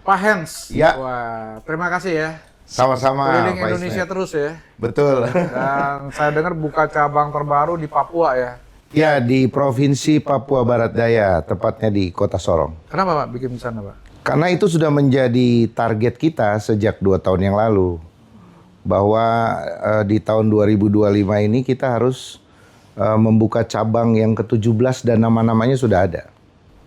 Pak Hens. Ya. Wah, terima kasih ya. Sama-sama, Keliling Pak Indonesia Ismet. terus ya. Betul. Dan saya dengar buka cabang terbaru di Papua ya. Ya, di Provinsi Papua Barat Daya, tepatnya di Kota Sorong. Kenapa Pak bikin di sana Pak? Karena itu sudah menjadi target kita sejak 2 tahun yang lalu. Bahwa di tahun 2025 ini kita harus membuka cabang yang ke-17 dan nama-namanya sudah ada.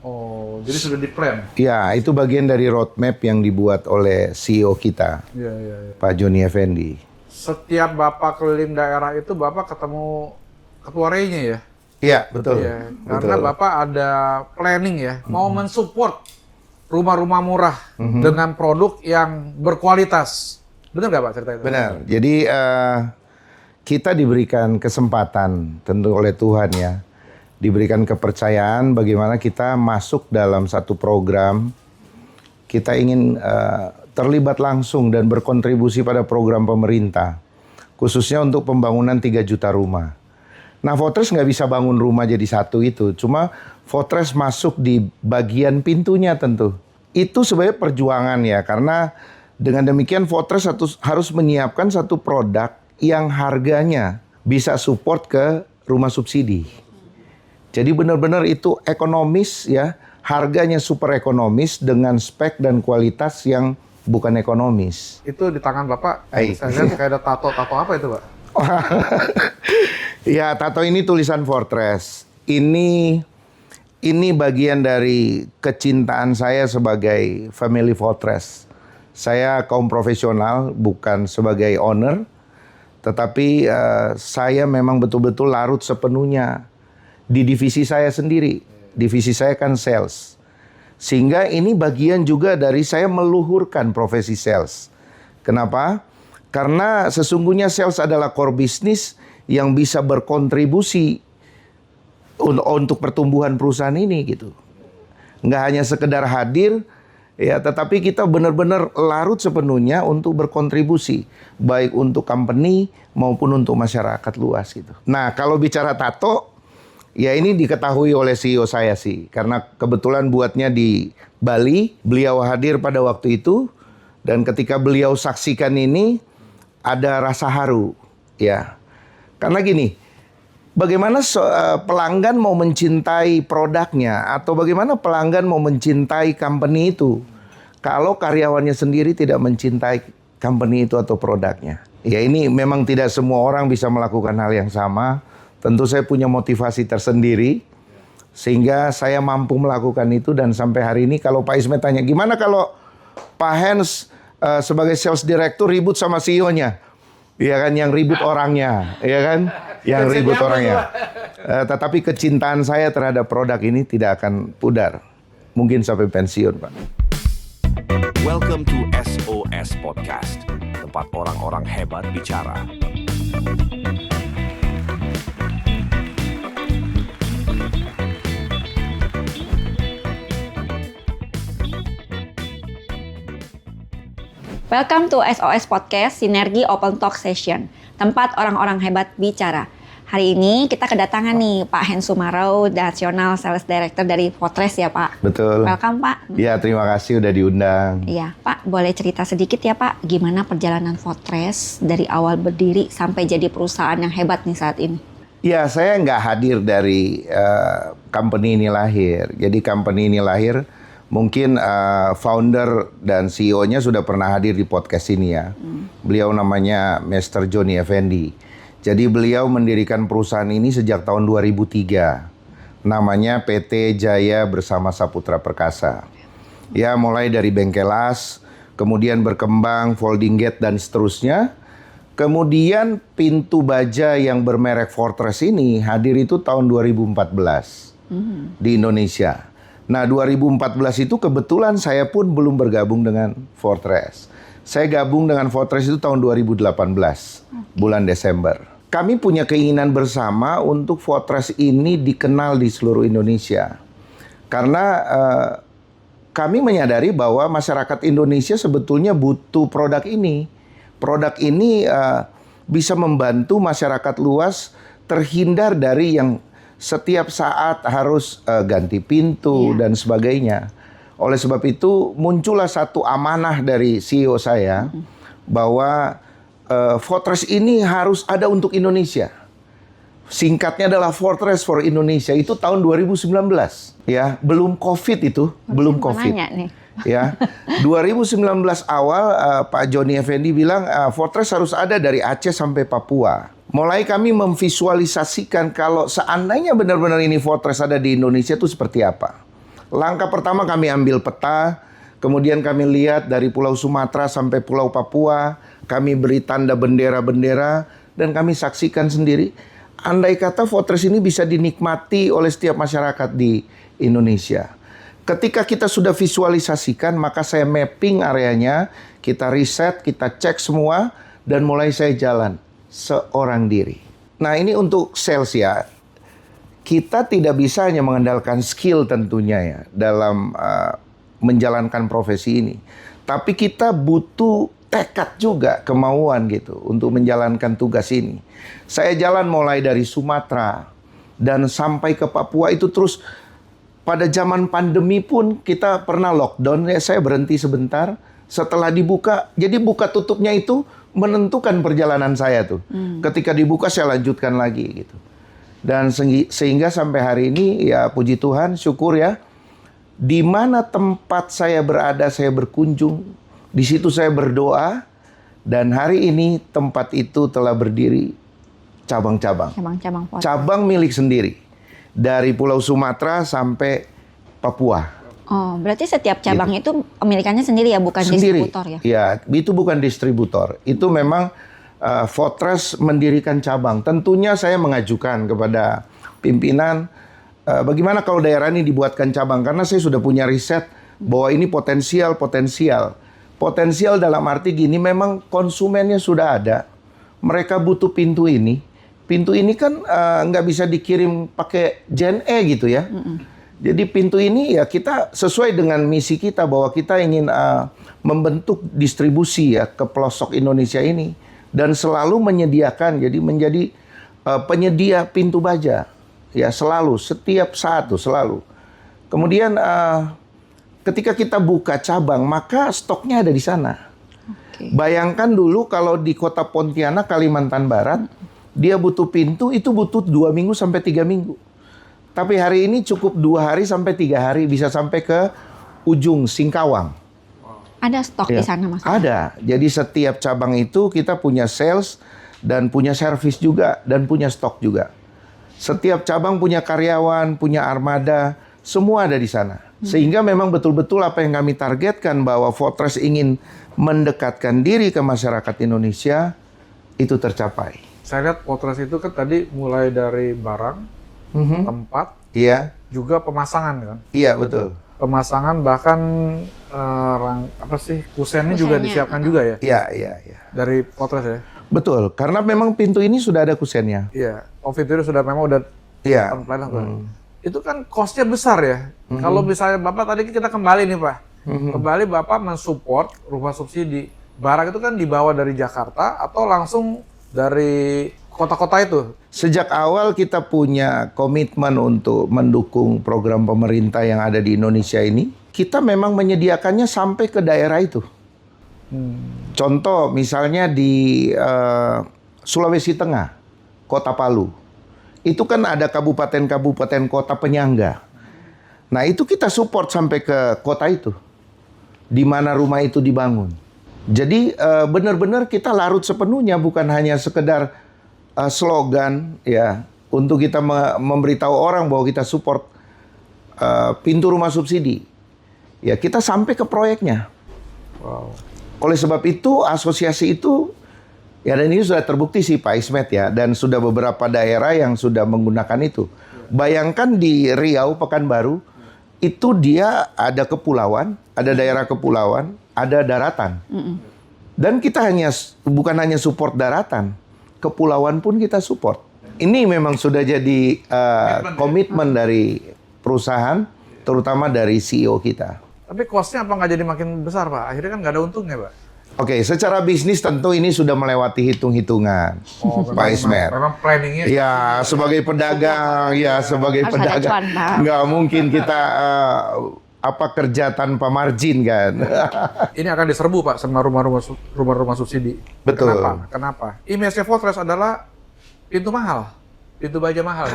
Oh, jadi sudah di-plan? Ya, itu bagian dari roadmap yang dibuat oleh CEO kita, Iya. Pak Joni Effendi. Setiap Bapak keliling daerah itu Bapak ketemu ketua RE-nya ya? Iya, betul. Iya, karena Bapak ada planning ya, mau mensupport rumah-rumah murah dengan produk yang berkualitas. Benar nggak Pak cerita itu? Benar. Jadi kita diberikan kesempatan tentu oleh Tuhan ya. Diberikan kepercayaan bagaimana kita masuk dalam satu program. Kita ingin terlibat langsung dan berkontribusi pada program pemerintah. Khususnya untuk pembangunan 3 juta rumah. Nah, Fortress nggak bisa bangun rumah jadi satu itu. Cuma Fortress masuk di bagian pintunya tentu. Itu sebenarnya perjuangan ya. Karena dengan demikian Fortress harus menyiapkan satu produk yang harganya bisa support ke rumah subsidi. Jadi benar-benar itu ekonomis ya, harganya super ekonomis dengan spek dan kualitas yang bukan ekonomis. Itu di tangan Bapak, Ay. saya lihat kayak ada tato apa itu Pak? Ya, tato ini tulisan Fortress. Ini bagian dari kecintaan saya sebagai family Fortress. Saya kaum profesional, bukan sebagai owner, tetapi saya memang betul-betul larut sepenuhnya di divisi saya sendiri. Divisi saya kan sales. Sehingga ini bagian juga dari saya meluhurkan profesi sales. Kenapa? Karena sesungguhnya sales adalah core bisnis yang bisa berkontribusi untuk pertumbuhan perusahaan ini gitu. Nggak hanya sekedar hadir, ya, tetapi kita benar-benar larut sepenuhnya untuk berkontribusi. Baik untuk company maupun untuk masyarakat luas gitu. Nah, kalau bicara tato, ya ini diketahui oleh CEO saya sih. Karena kebetulan buatnya di Bali, beliau hadir pada waktu itu. Dan ketika beliau saksikan ini, ada rasa haru. Ya, karena gini, bagaimana pelanggan mau mencintai produknya atau bagaimana pelanggan mau mencintai company itu kalau karyawannya sendiri tidak mencintai company itu atau produknya. Ya ini memang tidak semua orang bisa melakukan hal yang sama. Tentu saya punya motivasi tersendiri sehingga saya mampu melakukan itu dan sampai hari ini kalau Pak Ismet tanya gimana kalau Pak Hens sebagai sales director ribut sama CEO-nya. Iya kan, yang ribut orangnya, iya kan, yang ribut orangnya. Tetapi kecintaan saya terhadap produk ini tidak akan pudar, mungkin sampai pensiun, Pak. Welcome to SOS Podcast, tempat orang-orang hebat bicara. Welcome to SOS Podcast Sinergi Open Talk Session, tempat orang-orang hebat bicara. Hari ini kita kedatangan nih Pak Hens Sumarau, National Sales Director dari Fortress ya Pak. Betul. Welcome Pak. Ya, terima kasih udah diundang. Iya Pak, boleh cerita sedikit ya Pak, gimana perjalanan Fortress dari awal berdiri sampai jadi perusahaan yang hebat nih saat ini? Ya, saya nggak hadir dari company ini lahir. Jadi company ini lahir, mungkin founder dan CEO-nya sudah pernah hadir di podcast ini ya. Beliau namanya Mr. Joni Effendi. Jadi beliau mendirikan perusahaan ini sejak tahun 2003. Namanya PT Jaya Bersama Saputra Perkasa. Ya, mulai dari bengkelas, kemudian berkembang folding gate dan seterusnya. Kemudian pintu baja yang bermerek Fortress ini hadir itu tahun 2014 di Indonesia. Nah, 2014 itu kebetulan saya pun belum bergabung dengan Fortress. Saya gabung dengan Fortress itu tahun 2018, bulan Desember. Kami punya keinginan bersama untuk Fortress ini dikenal di seluruh Indonesia. Karena kami menyadari bahwa masyarakat Indonesia sebetulnya butuh produk ini. Produk ini bisa membantu masyarakat luas terhindar dari yang setiap saat harus ganti pintu dan sebagainya. Oleh sebab itu muncullah satu amanah dari CEO saya bahwa Fortress ini harus ada untuk Indonesia. Singkatnya adalah Fortress for Indonesia. Itu tahun 2019, ya, belum COVID itu, belum COVID. Nanya nih. Ya, 2019 awal Pak Joni Effendi bilang Fortress harus ada dari Aceh sampai Papua. Mulai kami memvisualisasikan kalau seandainya benar-benar ini Fortress ada di Indonesia itu seperti apa. Langkah pertama kami ambil peta, kemudian kami lihat dari Pulau Sumatera sampai Pulau Papua, kami beri tanda bendera-bendera, dan kami saksikan sendiri. Andai kata Fortress ini bisa dinikmati oleh setiap masyarakat di Indonesia. Ketika kita sudah visualisasikan, maka saya mapping areanya, kita riset, kita cek semua, dan mulai saya jalan seorang diri. Nah, ini untuk sales ya. Kita tidak bisa hanya mengandalkan skill tentunya ya dalam menjalankan profesi ini. Tapi kita butuh tekad juga, kemauan gitu untuk menjalankan tugas ini. Saya jalan mulai dari Sumatera dan sampai ke Papua itu terus. Pada zaman pandemi pun kita pernah lockdown, ya saya berhenti sebentar. Setelah dibuka, jadi buka tutupnya itu menentukan perjalanan saya tuh. Ketika dibuka saya lanjutkan lagi gitu. Dan sehingga sampai hari ini ya puji Tuhan, syukur ya. Di mana tempat saya berada, saya berkunjung. Di situ saya berdoa. Dan hari ini tempat itu telah berdiri cabang-cabang. Cabang-cabang Fortress. Cabang milik sendiri. Dari Pulau Sumatera sampai Papua. Oh, berarti setiap cabang itu pemilikannya sendiri ya, bukan Sendiri. distributor ya? Ya, itu bukan distributor. Itu memang Fortress mendirikan cabang. Tentunya saya mengajukan kepada pimpinan, bagaimana kalau daerah ini dibuatkan cabang? Karena saya sudah punya riset bahwa ini potensial. Potensial dalam arti gini, memang konsumennya sudah ada. Mereka butuh pintu ini. Pintu ini kan nggak bisa dikirim pakai Gen E gitu ya. Jadi pintu ini ya kita sesuai dengan misi kita bahwa kita ingin membentuk distribusi ya ke pelosok Indonesia ini. Dan selalu menyediakan, jadi menjadi penyedia pintu baja. Ya selalu, setiap saat tuh selalu. Kemudian ketika kita buka cabang, maka stoknya ada di sana. Okay. Bayangkan dulu kalau di kota Pontianak, Kalimantan Barat, dia butuh pintu, itu butuh 2 minggu sampai 3 minggu. Tapi hari ini cukup 2 hari sampai 3 hari, bisa sampai ke ujung Singkawang. Ada stok Ya, di sana Mas? ada. Jadi setiap cabang itu kita punya sales dan punya service juga dan punya stok juga. Setiap cabang punya karyawan, punya armada, semua ada di sana. Sehingga memang betul-betul apa yang kami targetkan bahwa Fortress ingin mendekatkan diri ke masyarakat Indonesia itu tercapai. Saya lihat Fortress itu kan tadi mulai dari barang, tempat, Iya, juga pemasangan kan. iya betul. Pemasangan bahkan kusennya juga disiapkan juga ya Iya. dari Fortress ya. Betul, karena memang pintu ini sudah ada kusennya. Iya, COVID itu sudah memang udah Iya. Itu kan cost-nya besar ya. Kalau misalnya Bapak tadi kita kembali nih Pak, kembali Bapak mensupport rumah subsidi. Barang itu kan dibawa dari Jakarta atau langsung dari kota-kota itu? Sejak awal kita punya komitmen untuk mendukung program pemerintah yang ada di Indonesia ini. Kita memang menyediakannya sampai ke daerah itu. Contoh misalnya di Sulawesi Tengah, Kota Palu. Itu kan ada kabupaten-kabupaten kota penyangga. Nah itu kita support sampai ke kota itu. Di mana rumah itu dibangun. Jadi benar-benar kita larut sepenuhnya, bukan hanya sekedar slogan ya untuk kita memberitahu orang bahwa kita support pintu rumah subsidi. Ya kita sampai ke proyeknya. Wow. Oleh sebab itu asosiasi itu ya, dan ini sudah terbukti sih Pak Ismet ya, dan sudah beberapa daerah yang sudah menggunakan itu. Bayangkan di Riau, Pekanbaru, itu dia ada kepulauan, ada daerah kepulauan, ada daratan. Dan kita bukan hanya support daratan, kepulauan pun kita support. Ini memang sudah jadi komitmen dari perusahaan, terutama dari CEO kita. Tapi cost-nya apa nggak jadi makin besar Pak? Akhirnya kan nggak ada untungnya Pak. Oke, secara bisnis tentu ini sudah melewati hitung-hitungan, Pak Ismet. Memang planningnya. Ya, sebagai pedagang, ya sebagai Harus ada pedagang, cuan, Pak. nggak mungkin kita apa kerja tanpa margin kan? Ini akan diserbu Pak sama rumah-rumah subsidi. Betul. Kenapa? Image Fortress adalah pintu mahal, pintu baja mahal.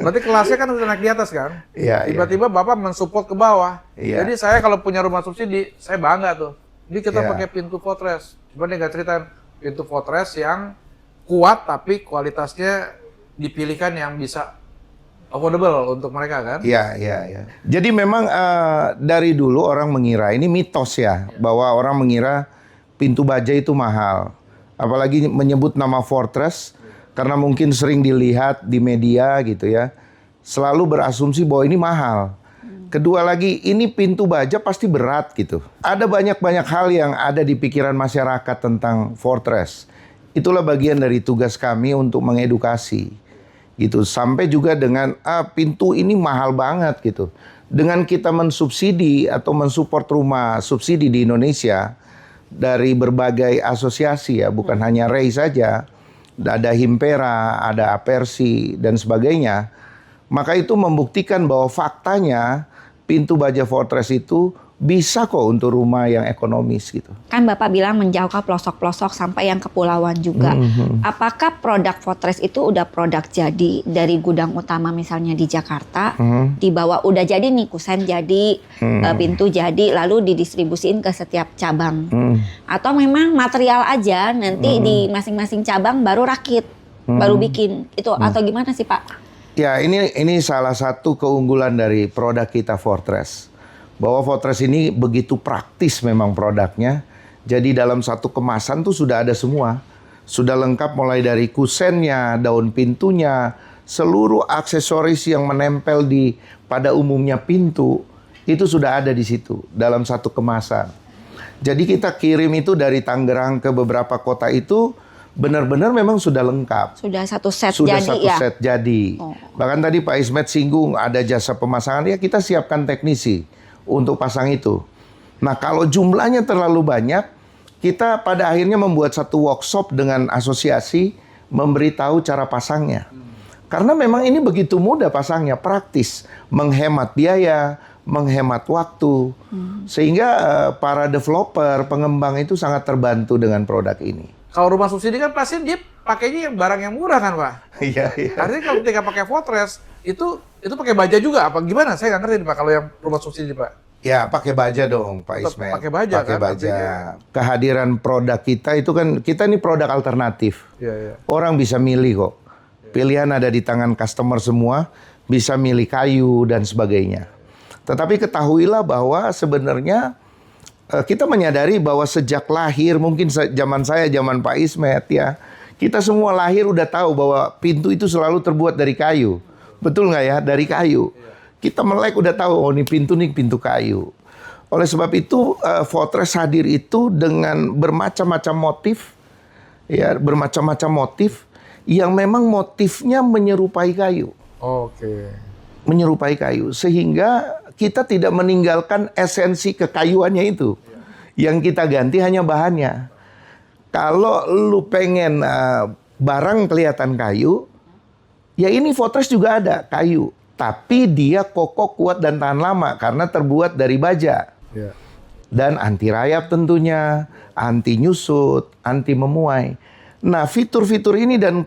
Berarti kelasnya kan udah naik di atas kan? Iya, Tiba-tiba Bapak mensupport ke bawah. Iya. Jadi saya kalau punya rumah subsidi, saya bangga tuh. Jadi kita Iya. pakai pintu Fortress. Cuma dia nggak ceritain pintu Fortress yang kuat tapi kualitasnya dipilihkan yang bisa affordable untuk mereka kan? Iya, iya, iya. Jadi memang dari dulu orang mengira, ini mitos ya, bahwa orang mengira pintu baja itu mahal. Apalagi menyebut nama Fortress, karena mungkin sering dilihat di media gitu ya. Selalu berasumsi bahwa ini mahal. Kedua lagi, ini pintu baja pasti berat gitu. Ada banyak-banyak hal yang ada di pikiran masyarakat tentang Fortress. Itulah bagian dari tugas kami untuk mengedukasi. Gitu, sampai juga dengan pintu ini mahal banget gitu. Dengan kita mensubsidi atau mensupport rumah subsidi di Indonesia dari berbagai asosiasi ya, bukan hanya Ray saja, ada Himpera, ada Apersi dan sebagainya, maka itu membuktikan bahwa faktanya pintu baja Fortress itu bisa kok untuk rumah yang ekonomis gitu. Kan Bapak bilang menjauh ke pelosok-pelosok sampai yang kepulauan juga. Apakah produk Fortress itu udah produk jadi dari gudang utama misalnya di Jakarta, dibawa udah jadi nih kusen jadi, pintu jadi, lalu didistribusiin ke setiap cabang? Atau memang material aja nanti di masing-masing cabang baru rakit, baru bikin itu atau gimana sih Pak? Ya ini salah satu keunggulan dari produk kita Fortress. Bahwa Fortress ini begitu praktis memang produknya. Jadi dalam satu kemasan tuh sudah ada semua. Sudah lengkap mulai dari kusennya, daun pintunya, seluruh aksesoris yang menempel pada umumnya pintu itu sudah ada di situ dalam satu kemasan. Jadi kita kirim itu dari Tangerang ke beberapa kota itu benar-benar memang sudah lengkap. Sudah satu set Sudah jadi satu ya? set jadi. Oh. Bahkan tadi Pak Ismet singgung ada jasa pemasangan, ya kita siapkan teknisi untuk pasang itu. Nah kalau jumlahnya terlalu banyak, kita pada akhirnya membuat satu workshop dengan asosiasi memberitahu cara pasangnya. Karena memang ini begitu mudah pasangnya, praktis, menghemat biaya, menghemat waktu. Sehingga para developer, pengembang itu sangat terbantu dengan produk ini. Kalau rumah subsidi kan pasti dia pakainya yang barang yang murah kan Pak? Iya, iya. Artinya kalau ketika pakai Fortress itu pakai baja juga apa gimana? Saya nggak ngerti nih, Pak kalau yang rumah subsidi Pak. Ya pakai baja dong Pak Tetap Ismet. pakai baja Pakai kan, baja. artinya. Kehadiran produk kita itu kan, kita ini produk alternatif. Iya, iya. Orang bisa milih kok. Pilihan ada di tangan customer semua, bisa milih kayu dan sebagainya. Tetapi ketahuilah bahwa sebenarnya kita menyadari bahwa sejak lahir, mungkin zaman saya, zaman Pak Ismet ya, kita semua lahir udah tahu bahwa pintu itu selalu terbuat dari kayu. Betul nggak ya? Dari kayu. Kita melek udah tahu, oh ini pintu kayu. Oleh sebab itu, Fortress hadir itu dengan bermacam-macam motif, ya bermacam-macam motif yang memang motifnya menyerupai kayu. Oke. Menyerupai kayu, sehingga kita tidak meninggalkan esensi kekayuannya itu. Yang kita ganti hanya bahannya. Kalau lu pengen barang kelihatan kayu, ya ini Fortress juga ada kayu. Tapi dia kokoh, kuat, dan tahan lama karena terbuat dari baja. Iya. Dan anti rayap tentunya, anti nyusut, anti memuai. Nah fitur-fitur ini dan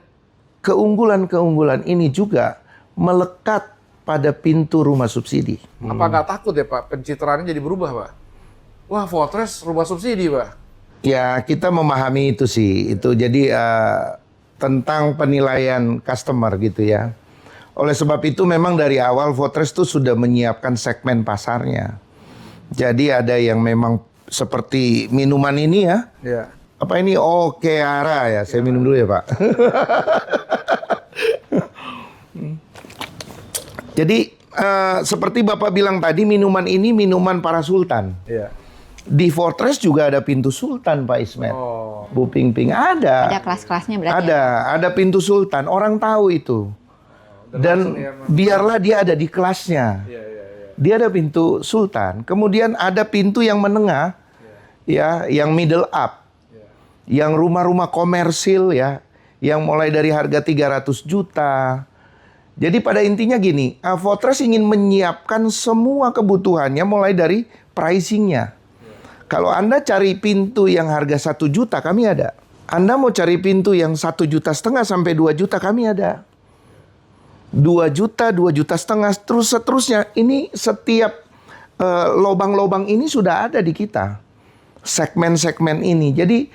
keunggulan-keunggulan ini juga melekat pada pintu rumah subsidi. Apa nggak takut ya Pak pencitraannya jadi berubah Pak? Wah Fortress rumah subsidi Pak. Ya kita memahami itu sih. Itu jadi tentang penilaian customer gitu ya. Oleh sebab itu memang dari awal Fortress itu sudah menyiapkan segmen pasarnya. Jadi ada yang memang seperti minuman ini ya. Iya. Apa ini? Oh, Keara ya. Saya minum dulu ya Pak. Jadi seperti Bapak bilang tadi, minuman ini minuman para sultan. Iya. Di Fortress juga ada pintu sultan Pak Ismet. Oh. Bu Ping Ping ada. Ada kelas-kelasnya berarti ya? Ada pintu sultan. Orang tahu itu. Dan biarlah dia ada di kelasnya. Iya, iya, iya. Dia ada pintu sultan. Kemudian ada pintu yang menengah, ya, yang middle up, yang rumah-rumah komersil ya, yang mulai dari harga 300 juta, Jadi pada intinya gini, Fortress ingin menyiapkan semua kebutuhannya mulai dari pricingnya. Kalau Anda cari pintu yang harga 1 juta, kami ada. Anda mau cari pintu yang 1,5 juta sampai 2 juta, kami ada. 2 juta, 2,5 juta, terus seterusnya. Ini setiap lobang-lobang ini sudah ada di kita. Segmen-segmen ini. Jadi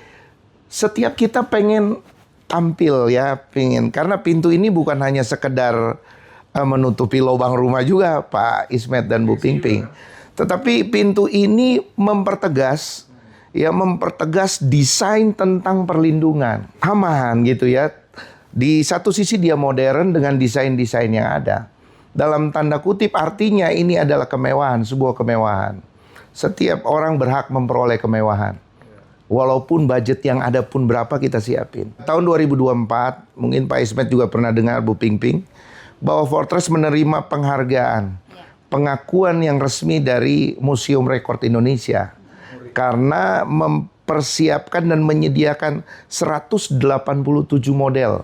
setiap kita pengen tampil ya, karena pintu ini bukan hanya sekedar menutupi lubang rumah juga Pak Ismet dan Bu Pingping, tetapi pintu ini mempertegas desain tentang perlindungan, aman gitu ya. Di satu sisi dia modern dengan desain-desain yang ada. Dalam tanda kutip artinya ini adalah kemewahan, sebuah kemewahan. Setiap orang berhak memperoleh kemewahan. Walaupun budget yang ada pun berapa kita siapin. Tahun 2024, mungkin Pak Ismet juga pernah dengar Bu Pingping, bahwa Fortress menerima penghargaan, pengakuan yang resmi dari Museum Rekor Indonesia. Karena mempersiapkan dan menyediakan 187 model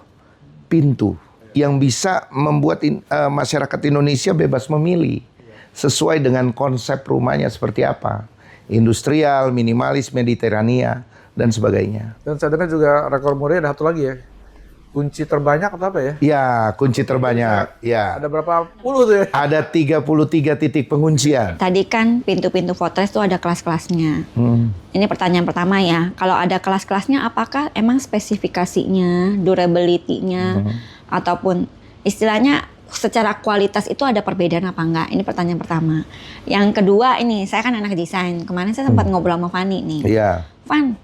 pintu yang bisa membuat masyarakat Indonesia bebas memilih sesuai dengan konsep rumahnya seperti apa. Industrial, minimalis, mediterania, dan sebagainya. Dan saya dengar juga rekor muri ada satu lagi ya. Kunci terbanyak atau apa ya? Ya, kunci terbanyak. Ya. Ada berapa puluh tuh ya? Ada 33 titik penguncian. Tadi kan pintu-pintu Fortress tuh ada kelas-kelasnya. Ini pertanyaan pertama ya. Kalau ada kelas-kelasnya, apakah emang spesifikasinya, durability-nya, ataupun istilahnya secara kualitas itu ada perbedaan apa enggak? Ini pertanyaan pertama. Yang kedua ini, saya kan anak desain. Kemarin saya sempat ngobrol sama Fani nih. Iya. Van,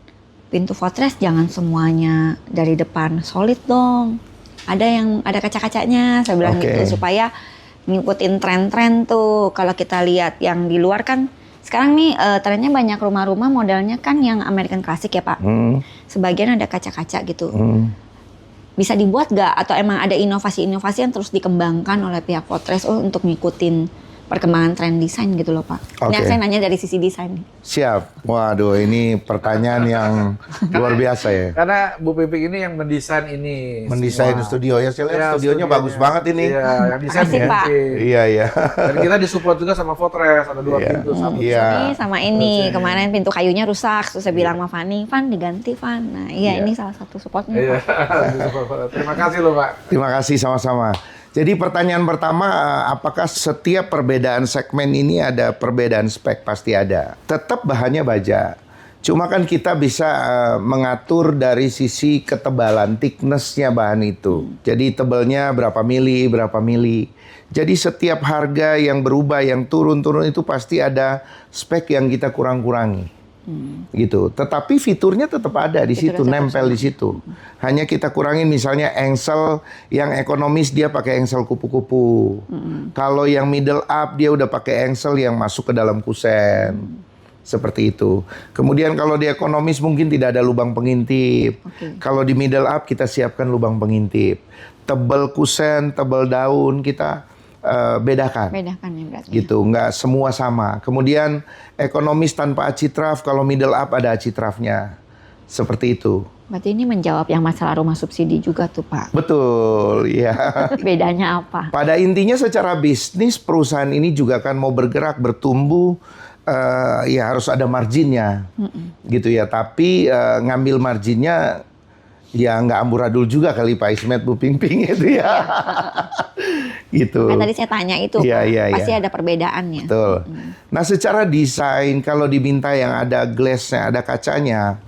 pintu Fortress jangan semuanya dari depan solid dong. Ada yang ada kaca-kacanya, saya bilang gitu, supaya ngikutin tren-tren tuh. Kalau kita lihat yang di luar kan, sekarang nih trennya banyak rumah-rumah modelnya kan yang American Classic ya Pak. Sebagian ada kaca-kaca gitu. Bisa dibuat gak? Atau emang ada inovasi-inovasi yang terus dikembangkan oleh pihak Fortress untuk ngikutin perkembangan tren desain gitu loh Pak. Ini saya nanya dari sisi desain. Siap. Waduh, ini pertanyaan yang luar biasa ya. Karena Bu Pipik ini yang mendesain ini. Mendesain semua. studio ya. Saya lihat Ya, studionya bagus banget ini. Iya, yang desain Makasih, Bu Pak. Pipik. Iya, iya. Dan kita disupport juga sama Fortress, ada 2 pintu sama. Iya. Ini sama ini, kemarin pintu kayunya rusak, terus saya bilang sama Fani, Van diganti Van. Nah ini salah satu supportnya Iya. Pak. Terima kasih loh Pak. Terima kasih sama-sama. Jadi pertanyaan pertama, apakah setiap perbedaan segmen ini ada perbedaan spek? Pasti ada. Tetap bahannya baja. Cuma kan kita bisa mengatur dari sisi ketebalan, thickness-nya bahan itu. Jadi tebalnya berapa mili. Jadi setiap harga yang berubah, yang turun-turun itu pasti ada spek yang kita kurang-kurangi. Gitu. Tetapi fiturnya tetap ada di situ, nempel di situ. Hanya kita kurangin misalnya engsel yang ekonomis dia pakai engsel kupu-kupu. Kalau yang middle up dia udah pakai engsel yang masuk ke dalam kusen. Seperti itu. Kemudian kalau di ekonomis mungkin tidak ada lubang pengintip. Kalau di middle up kita siapkan lubang pengintip. Tebal kusen, tebal daun kita bedakan. Bedakan ya berarti. Gitu, nggak semua sama. Kemudian ekonomis tanpa acitraf, kalau middle up ada acitrafnya. Seperti itu. Berarti ini menjawab yang masalah rumah subsidi juga tuh Pak. Betul, ya. Bedanya apa? Pada intinya secara bisnis perusahaan ini juga kan mau bergerak, bertumbuh, ya harus ada marginnya. Gitu ya, tapi ngambil marginnya ya nggak amburadul juga kali Pak Ismet, Bu Pingping itu ya. Gitu. Kan tadi saya tanya itu, Iya, pasti iya. ada perbedaannya. Betul. Nah secara desain kalau diminta yang ada glassnya, ada kacanya,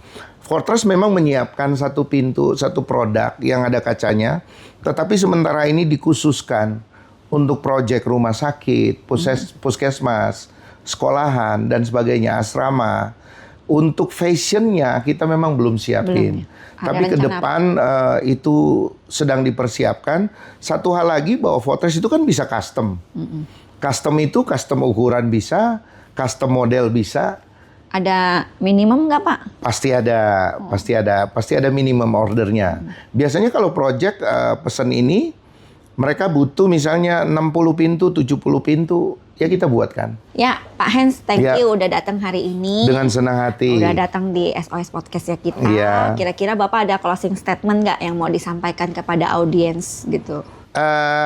Fortress memang menyiapkan satu pintu, satu produk yang ada kacanya, tetapi sementara ini dikhususkan untuk proyek rumah sakit, puskesmas, sekolahan dan sebagainya, asrama. Untuk fashionnya kita memang belum siapin. Belum, ya. Tapi ke rencana depan itu sedang dipersiapkan. Satu hal lagi bahwa Fortress itu kan bisa custom. Custom itu custom ukuran bisa, custom model bisa. Ada minimum nggak Pak? Pasti ada minimum ordernya. Biasanya kalau project pesan ini mereka butuh misalnya 60 pintu, 70 pintu, ya kita buatkan. Ya Pak Hans, thank you udah datang hari ini. Dengan senang hati. Udah datang di SOS Podcast ya kita. Iya. Kira-kira Bapak ada closing statement nggak yang mau disampaikan kepada audiens gitu?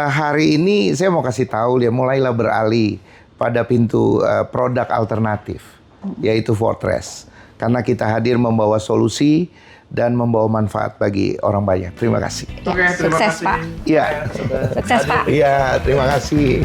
hari ini saya mau kasih tahu ya, mulailah beralih pada pintu produk alternatif, yaitu Fortress. Karena kita hadir membawa solusi dan membawa manfaat bagi orang banyak. Terima kasih. Oke, terima Sukses, kasih. Pak. Iya. Sukses, Pak. Iya, terima kasih.